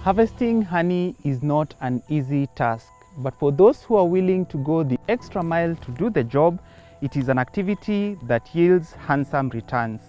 Harvesting honey is not an easy task, but for those who are willing to go the extra mile to do the job, it is an activity that yields handsome returns.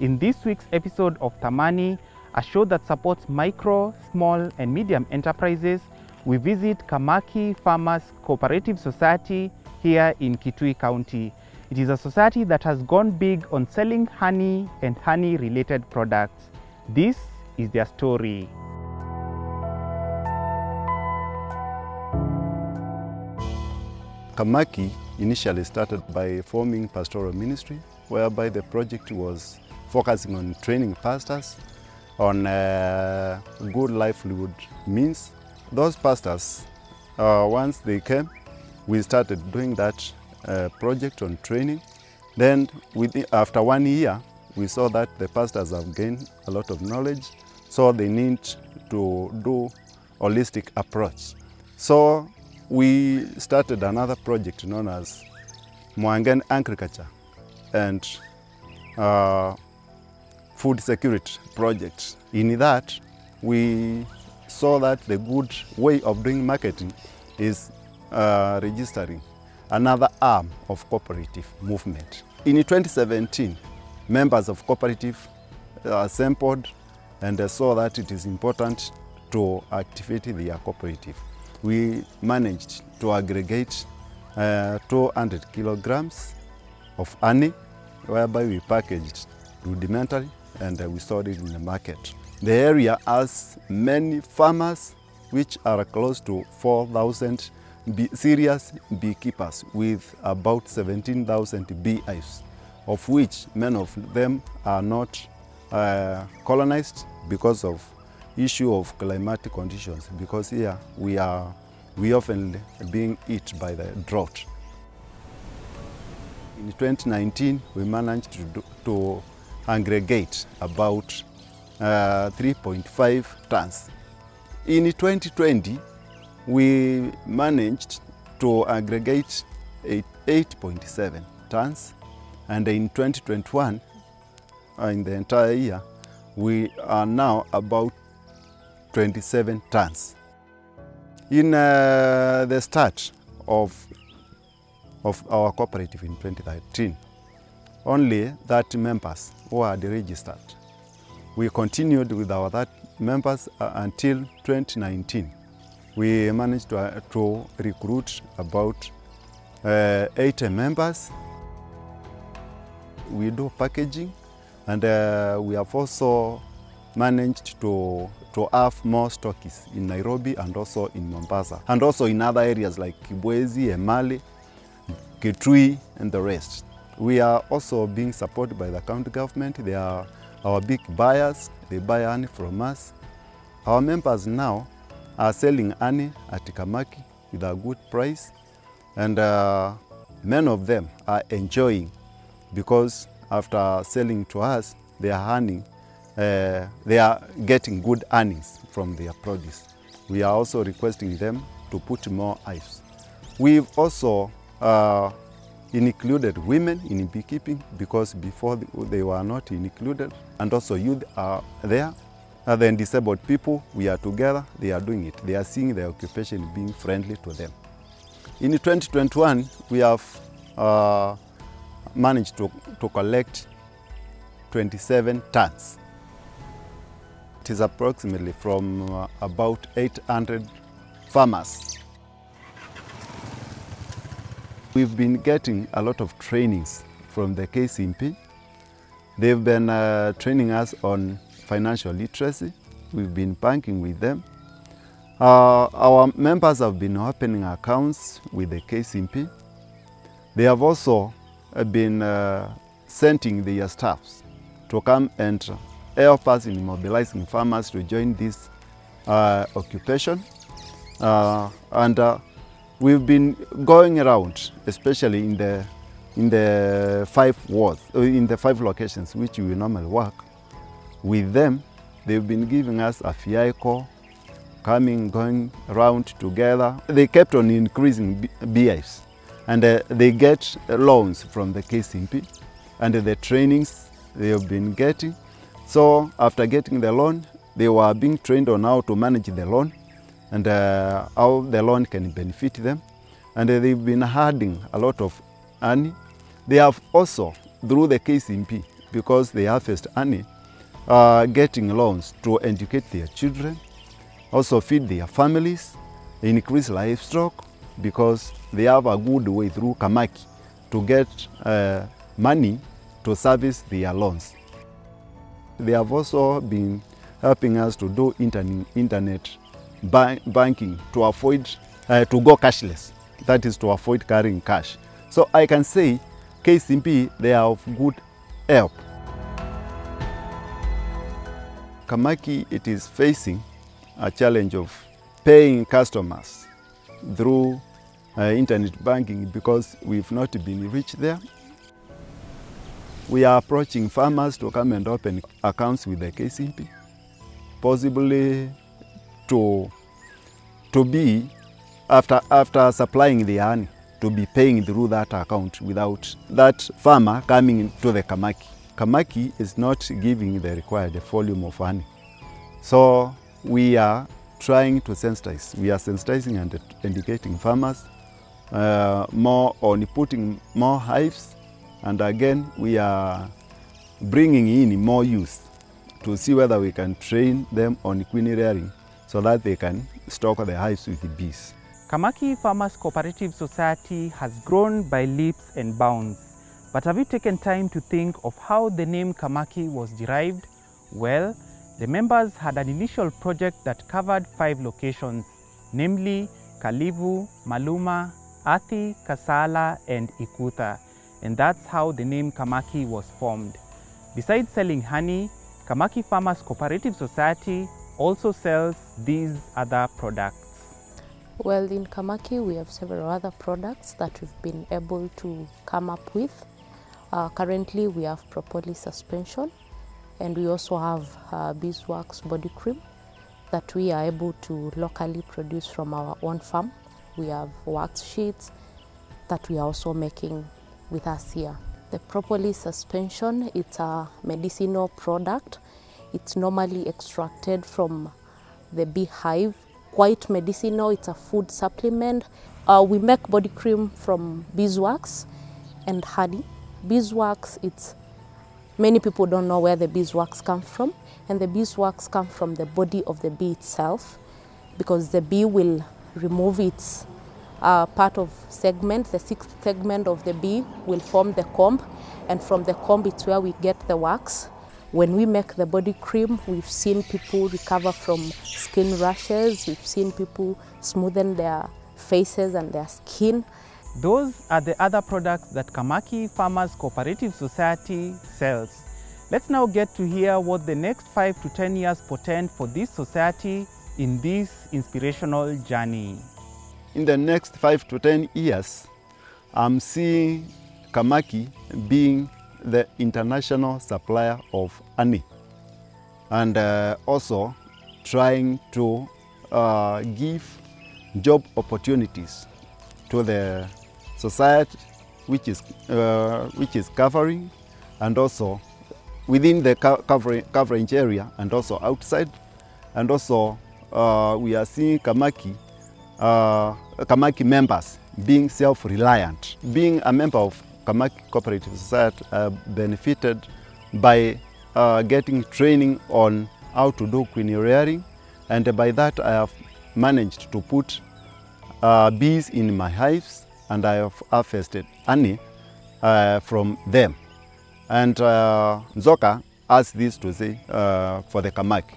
In this week's episode of Thamani, a show that supports micro, small and medium enterprises, we visit Kamaki Farmers Co-operative Society here in Kitui County. It is a society that has gone big on selling honey and honey-related products. This is their story. Kamaki initially started by forming pastoral ministry, whereby the project was focusing on training pastors on good livelihood means. Those pastors, once they came, we started doing that project on training. Then after 1 year, we saw that the pastors have gained a lot of knowledge, so they need to do holistic approach. So we started another project known as Mwangen Agriculture and Food Security Project. In that, we saw that the good way of doing marketing is registering another arm of cooperative movement. In 2017, members of cooperative assembled and saw that it is important to activate their cooperative. We managed to aggregate 200 kilograms of honey, whereby we packaged rudimentary and we sold it in the market. The area has many farmers, which are close to 4,000 serious beekeepers with about 17,000 beehives, of which many of them are not colonized because of issue of climatic conditions, because here we often being hit by the drought. In 2019, we managed to aggregate about 3.5 tons. In 2020, we managed to aggregate 8.7 tons, and in 2021, in the entire year, we are now about 27 tons. In the start of our cooperative in 2013, only 30 members were registered. We continued with our 30 members until 2019. We managed to recruit about 80 members. We do packaging, and we have also managed to have more stockists in Nairobi and also in Mombasa, and also in other areas like Kibwezi, Emali, Kitui, and the rest. We are also being supported by the county government. They are our big buyers. They buy honey from us. Our members now are selling honey at Kamaki with a good price, and many of them are enjoying, because after selling to us, they are getting good earnings from their produce. We are also requesting them to put more hives. We've also included women in beekeeping, because before they were not included, and also youth are there. And then disabled people, we are together, they are doing it. They are seeing the occupation being friendly to them. In 2021, we have managed to collect 27 tons. It is approximately from about 800 farmers. We've been getting a lot of trainings from the KCMP. They've been training us on financial literacy. We've been banking with them. Our members have been opening accounts with the KCMP. They have also been sending their staffs to come and help us in mobilizing farmers to join this occupation. We've been going around, especially in the 5 wards, in the 5 locations which we normally work. With them, they've been giving us a vehicle, going around together. They kept on increasing beehives, and they get loans from the KCMP. and the trainings they have been getting. So after getting the loan, they were being trained on how to manage the loan and how the loan can benefit them. And they've been adding a lot of honey. They have also, through the KCMP, because they harvest honey, getting loans to educate their children, also feed their families, increase livestock, because they have a good way through Kamaki to get money to service their loans. They have also been helping us to do internet banking to avoid, to go cashless. That is to avoid carrying cash. So I can say KCMP, they are of good help. Kamaki, it is facing a challenge of paying customers through internet banking because we've not been reached there. We are approaching farmers to come and open accounts with the KCMP, possibly to be, after supplying the honey, to be paying through that account without that farmer coming into the Kamaki. Kamaki is not giving the required volume of honey. So we are trying to sensitize. We are sensitizing and educating farmers more on putting more hives, and again we are bringing in more youth to see whether we can train them on queen rearing so that they can stock the hives with the bees. Kamaki Farmers Co-operative Society has grown by leaps and bounds. But have you taken time to think of how the name Kamaki was derived? Well, the members had an initial project that covered 5 locations, namely Kalivu, Maluma, Athi, Kasala, and Ikutha. And that's how the name Kamaki was formed. Besides selling honey, Kamaki Farmers Co-operative Society also sells these other products. Well, in Kamaki, we have several other products that we've been able to come up with. Currently, we have propolis suspension, and we also have beeswax body cream that we are able to locally produce from our own farm. We have wax sheets that we are also making with us here. The propolis suspension, it's a medicinal product. It's normally extracted from the beehive. Quite medicinal, it's a food supplement. We make body cream from beeswax and honey. Beeswax, many people don't know where the beeswax comes from, and the beeswax comes from the body of the bee itself, because the bee will remove its part of segment, the 6th segment of the bee will form the comb, and from the comb it's where we get the wax. When we make the body cream, we've seen people recover from skin rashes, we've seen people smoothen their faces and their skin. Those are the other products that Kamaki Farmers Co-operative Society sells. Let's now get to hear what the next 5 to 10 years portend for this society in this inspirational journey. In the next 5 to 10 years, I'm seeing Kamaki being the international supplier of honey, and also trying to give job opportunities to the society which is covering, and also within the coverage area and also outside. And also we are seeing Kamaki members being self-reliant. Being a member of Kamaki Cooperative Society benefited by getting training on how to do queen rearing, and by that I have managed to put bees in my hives, and I have harvested honey from them. And Nzoka has this to say for the Kamaki.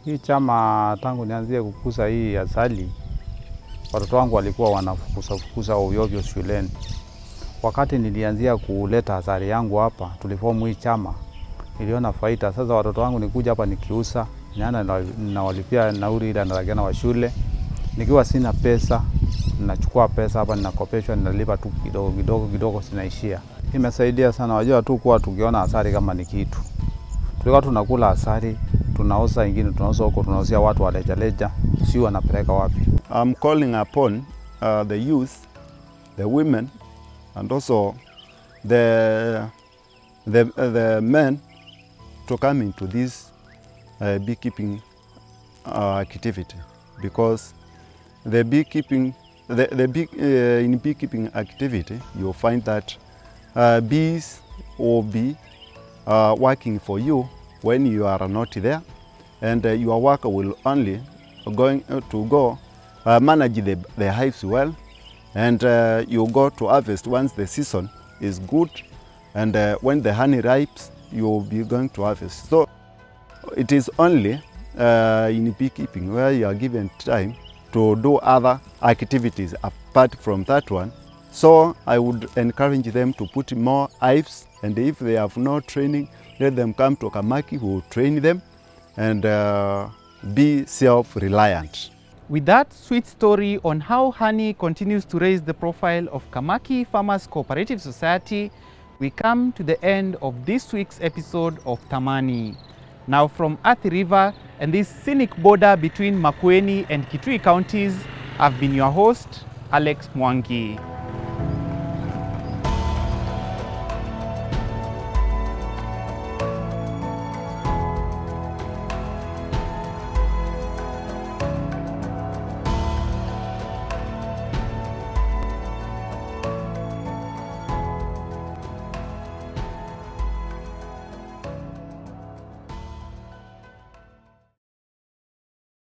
Hii chama tangu nianzie kukuza hii asali, watoto wangu walikuwa wanafukuza ovyo shuleni. Wakati nilianzia kuleta asali yangu hapa, tulifomu hii chama, niliona faida. Sasa watoto wangu nikuja hapa nikiuza, ninawalipia nauli ile na wa shule. Nikiwa sina pesa, ninachukua pesa hapa, ninakopeshwa, ninalipa tu kidogo sinaishia. Imesaidia sana, wajua tu kuwa tukiona asali kama ni kitu. Tulikuwa tunakula asali, tunauza ingine, tunauza huko, tunauzia watu wa leja, si wanapeleka wapi. I'm calling upon the youth, the women, and also the the men to come into this beekeeping activity, because the beekeeping, in beekeeping activity, you'll find that bees will be working for you when you are not there, and your worker will only going to go manage the hives well, and you go to harvest once the season is good, and when the honey ripes, you'll be going to harvest. So it is only in beekeeping where you are given time to do other activities apart from that one. So I would encourage them to put more hives, and if they have no training, let them come to Kamaki, who will train them and be self-reliant. With that sweet story on how honey continues to raise the profile of Kamaki Farmers Co-operative Society, we come to the end of this week's episode of Thamani. Now from Athi River and this scenic border between Makueni and Kitui counties, I've been your host, Alex Mwangi.